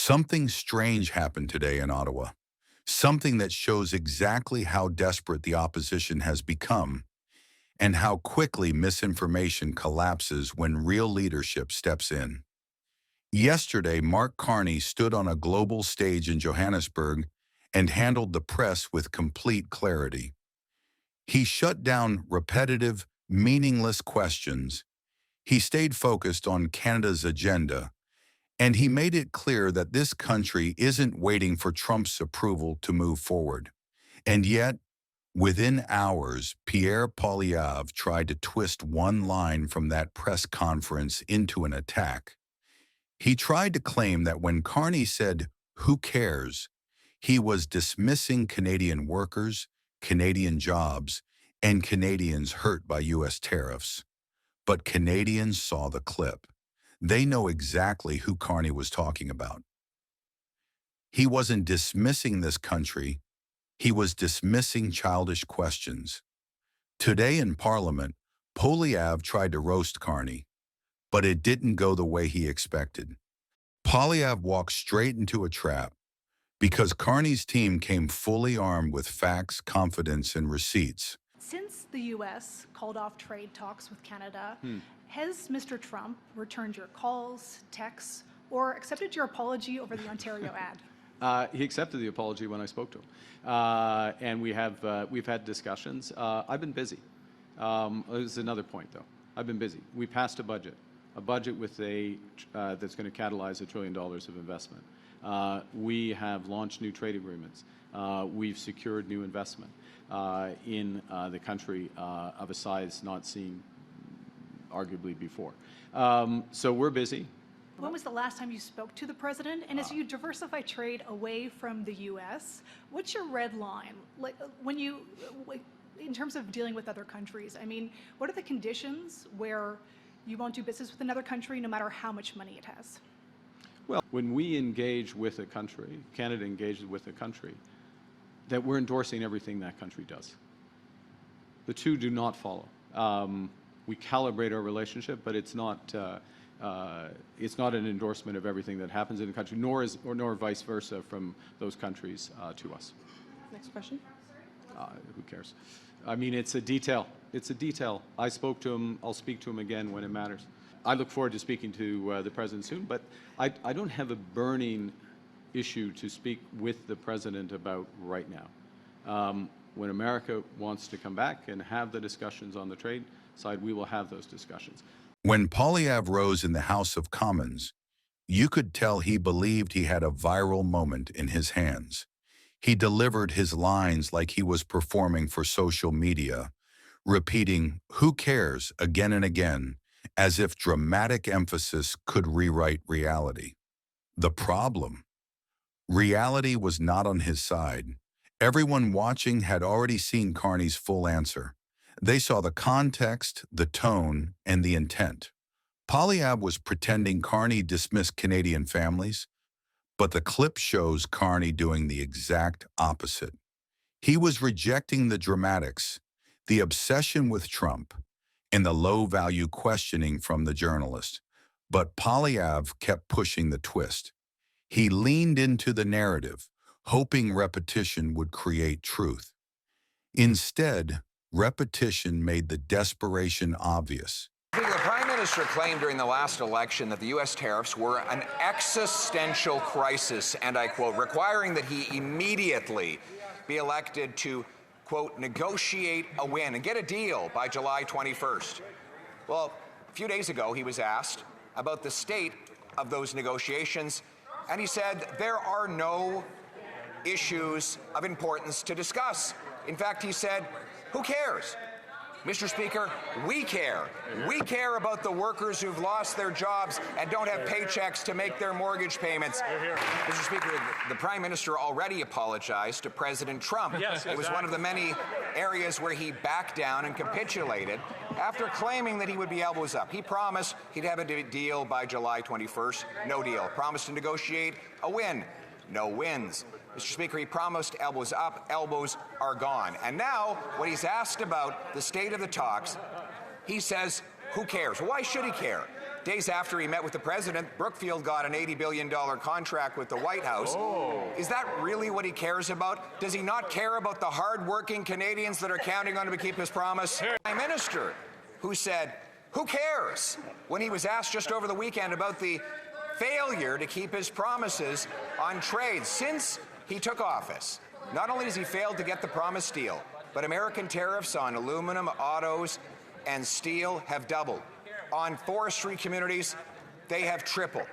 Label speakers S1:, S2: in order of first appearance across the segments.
S1: Something strange happened today in Ottawa. Something that shows exactly how desperate the opposition has become and how quickly misinformation collapses when real leadership steps in. Yesterday, Mark Carney stood on a global stage in Johannesburg and handled the press with complete clarity. He shut down repetitive, meaningless questions. He stayed focused on Canada's agenda, and he made it clear that this country isn't waiting for Trump's approval to move forward. And yet, within hours, Pierre Poilievre tried to twist one line from that press conference into an attack. He tried to claim that when Carney said, "Who cares?" he was dismissing Canadian workers, Canadian jobs, and Canadians hurt by U.S. tariffs. But Canadians saw the clip. They know exactly who Carney was talking about. He wasn't dismissing this country. He was dismissing childish questions. Today in Parliament, Poilievre tried to roast Carney, but it didn't go the way he expected. Poilievre walked straight into a trap because Carney's team came fully armed with facts, confidence, and receipts.
S2: Since the U.S. called off trade talks with Canada, has Mr. Trump returned your calls, texts, or accepted your apology over the Ontario ad?
S3: He accepted the apology when I spoke to him, and we've had discussions. I've been busy. There's another point, though. I've been busy. We passed a budget with that's going to catalyze $1 trillion of investment. We have launched new trade agreements. We've secured new investment in the country of a size not seen arguably before. So we're busy.
S2: When was the last time you spoke to the president? And as you diversify trade away from the U.S., what's your red line? Like in terms of dealing with other countries, I mean, what are the conditions where you won't do business with another country no matter how much money it has?
S3: Well, when we engage with a country, Canada engages with a country, that we're endorsing everything that country does. The two do not follow. We calibrate our relationship, but it's not an endorsement of everything that happens in the country, nor vice versa from those countries to us.
S4: Next question.
S3: Who cares? I mean, it's a detail. It's a detail. I spoke to him. I'll speak to him again when it matters. I look forward to speaking to the president soon, but I don't have a burning issue to speak with the president about right now. When America wants to come back and have the discussions on the trade side, we will have those discussions.
S1: When Poilievre rose in the House of Commons, you could tell he believed he had a viral moment in his hands. He delivered his lines like he was performing for social media, repeating, "Who cares?" again and again, as if dramatic emphasis could rewrite reality. The problem? Reality was not on his side. Everyone watching had already seen Carney's full answer. They saw the context, the tone, and the intent. Poilievre was pretending Carney dismissed Canadian families, but the clip shows Carney doing the exact opposite. He was rejecting the dramatics, the obsession with Trump, and the low-value questioning from the journalist. But Poilievre kept pushing the twist. He leaned into the narrative, hoping repetition would create truth. Instead, repetition made the desperation obvious.
S5: The Prime Minister claimed during the last election that the U.S. tariffs were an existential crisis, and I quote, requiring that he immediately be elected to, quote, negotiate a win and get a deal by July 21st. Well, a few days ago, he was asked about the state of those negotiations, and he said there are no issues of importance to discuss. In fact, he said, who cares? Mr. Speaker, we care. We care about the workers who've lost their jobs and don't have paychecks to make their mortgage payments. Mr. Speaker, the Prime Minister already apologized to President Trump.
S6: Yes,
S5: it was one of the many areas where he backed down and capitulated after claiming that he would be elbows up. He promised he'd have a deal by July 21st. No deal. Promised to negotiate a win. No wins. Mr. Speaker, he promised elbows up, elbows are gone. And now, when he's asked about the state of the talks, he says, who cares? Why should he care? Days after he met with the president, Brookfield got an $80 billion contract with the White House. Is that really what he cares about? Does he not care about the hard-working Canadians that are counting on him to keep his promise? Prime Minister, who said, "Who cares?" when he was asked just over the weekend about the failure to keep his promises on trade. Since he took office, not only has he failed to get the promised deal, but American tariffs on aluminum, autos, and steel have doubled. On forestry communities, they have tripled.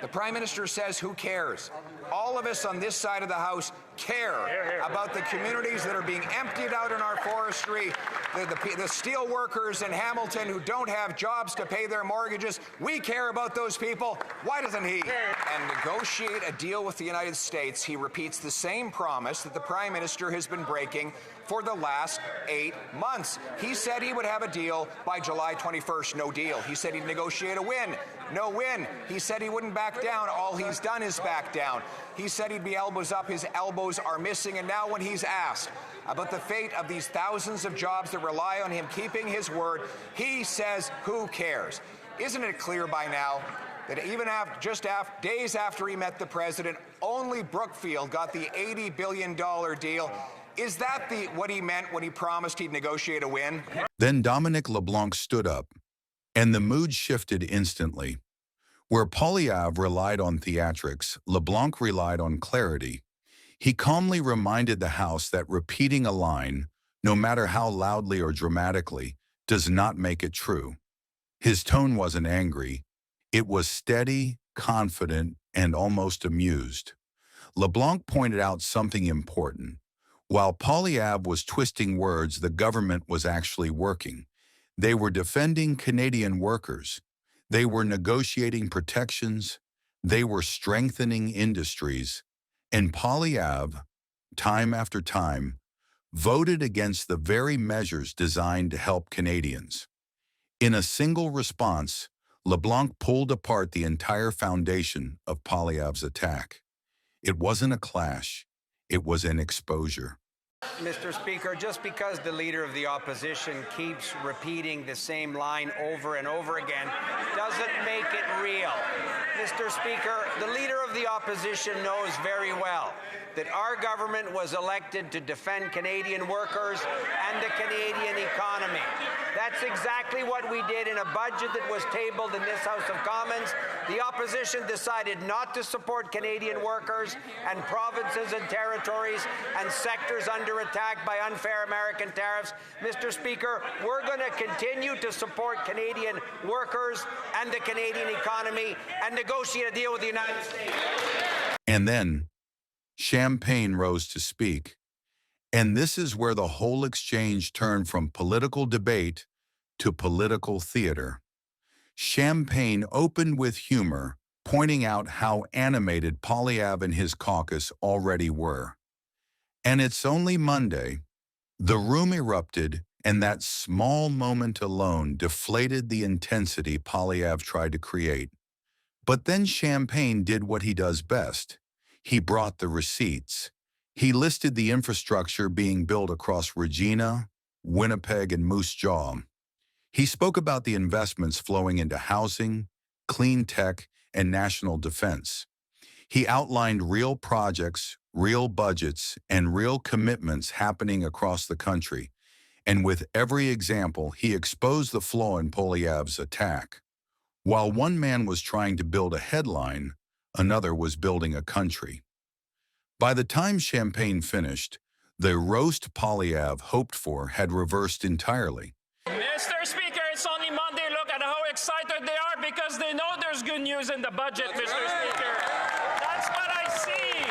S5: The Prime Minister says, who cares? All of us on this side of the House care about the communities that are being emptied out in our forestry, the steel workers in Hamilton who don't have jobs to pay their mortgages. We care about those people. Why doesn't he? And negotiate a deal with the United States, he repeats the same promise that the Prime Minister has been breaking for the last 8 months. He said he would have a deal by July 21st, no deal. He said he'd negotiate a win, no win. He said he wouldn't back down. All he's done is back down. He said he'd be elbows up. His elbows are missing. And now when he's asked about the fate of these thousands of jobs that rely on him keeping his word, he says, who cares? Isn't it clear by now that even days after he met the president, only Brookfield got the $80 billion deal? Is that what he meant when he promised he'd negotiate a win?
S1: Then Dominic LeBlanc stood up, and the mood shifted instantly. Where Poilievre relied on theatrics, LeBlanc relied on clarity. He calmly reminded the House that repeating a line, no matter how loudly or dramatically, does not make it true. His tone wasn't angry. It was steady, confident, and almost amused. LeBlanc pointed out something important. While Poilievre was twisting words, the government was actually working. They were defending Canadian workers. They were negotiating protections. They were strengthening industries. And Poilievre, time after time, voted against the very measures designed to help Canadians. In a single response, LeBlanc pulled apart the entire foundation of Poilievre's attack. It wasn't a clash. It was an exposure.
S4: Mr. Speaker, just because the Leader of the Opposition keeps repeating the same line over and over again doesn't make it real. Mr. Speaker, the Leader of the Opposition knows very well that our government was elected to defend Canadian workers and the Canadian economy. That's exactly what we did in a budget that was tabled in this House of Commons. The opposition decided not to support Canadian workers and provinces and territories and sectors under attack by unfair American tariffs. Mr. Speaker, we're going to continue to support Canadian workers and the Canadian economy and negotiate a deal with the United States.
S1: And then Champagne rose to speak. And this is where the whole exchange turned from political debate to political theater. Champagne opened with humor, pointing out how animated Poilievre and his caucus already were. And it's only Monday. The room erupted, and that small moment alone deflated the intensity Poilievre tried to create. But then Champagne did what he does best. He brought the receipts. He listed the infrastructure being built across Regina, Winnipeg, and Moose Jaw. He spoke about the investments flowing into housing, clean tech, and national defense. He outlined real projects, real budgets, and real commitments happening across the country. And with every example, he exposed the flaw in Poilievre's attack. While one man was trying to build a headline, another was building a country. By the time Champagne finished, the roast Poilievre hoped for had reversed entirely.
S6: Mr. Speaker, it's only Monday. Look at how excited they are because they know there's good news in the budget, Mr. Speaker. That's what I see.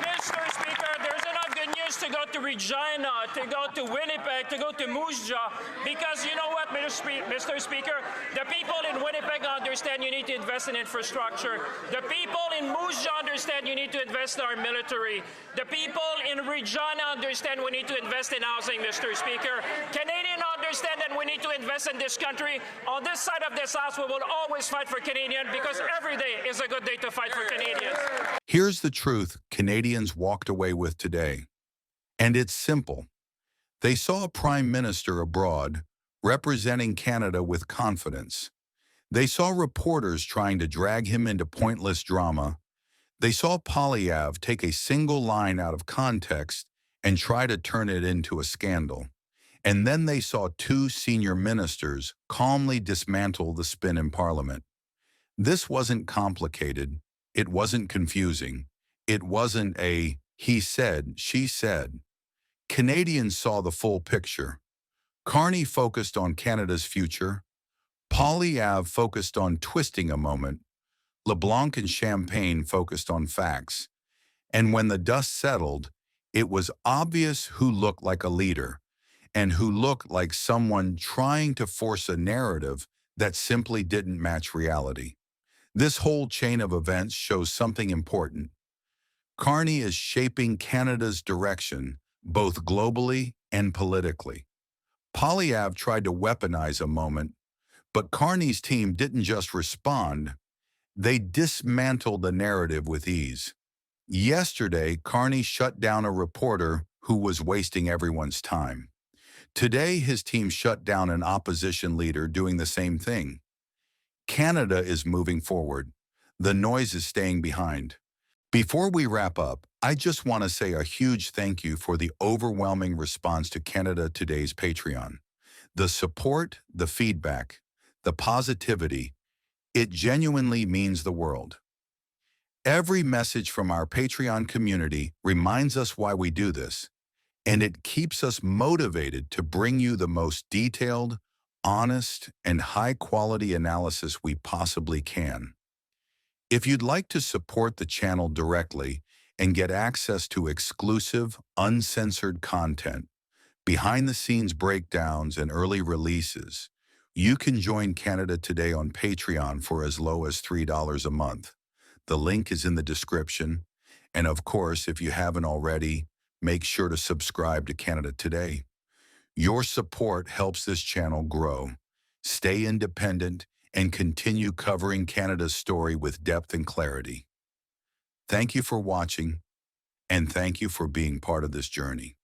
S6: Mr. Speaker, there's enough good news to go to Regina, to go to Winnipeg, to go to Moose Jaw, because you know what, Mr. Speaker? The people in Winnipeg understand you need to invest in infrastructure. The people in Moose Jaw understand you need to invest in our military. The people in Regina understand we need to invest in housing, Mr. Speaker. Canadians understand that we need to invest in this country. On this side of this house, we will always fight for Canadians because every day is a good day to fight for Canadians.
S1: Here's the truth Canadians walked away with today. And it's simple. They saw a prime minister abroad representing Canada with confidence. They saw reporters trying to drag him into pointless drama. They saw Poilievre take a single line out of context and try to turn it into a scandal. And then they saw two senior ministers calmly dismantle the spin in Parliament. This wasn't complicated. It wasn't confusing. It wasn't a he said, she said. Canadians saw the full picture. Carney focused on Canada's future. Poilievre focused on twisting a moment. LeBlanc and Champagne focused on facts. And when the dust settled, it was obvious who looked like a leader and who looked like someone trying to force a narrative that simply didn't match reality. This whole chain of events shows something important. Carney is shaping Canada's direction, both globally and politically. Poilievre tried to weaponize a moment, but Carney's team didn't just respond, they dismantled the narrative with ease. Yesterday, Carney shut down a reporter who was wasting everyone's time. Today, his team shut down an opposition leader doing the same thing. Canada is moving forward. The noise is staying behind. Before we wrap up, I just want to say a huge thank you for the overwhelming response to Canada Today's Patreon. The support, the feedback, the positivity, it genuinely means the world. Every message from our Patreon community reminds us why we do this, and it keeps us motivated to bring you the most detailed, honest, and high-quality analysis we possibly can. If you'd like to support the channel directly and get access to exclusive, uncensored content, behind-the-scenes breakdowns, and early releases, you can join Canada Today on Patreon for as low as $3 a month. The link is in the description. And of course, if you haven't already, make sure to subscribe to Canada Today. Your support helps this channel grow. Stay independent and continue covering Canada's story with depth and clarity. Thank you for watching, and thank you for being part of this journey.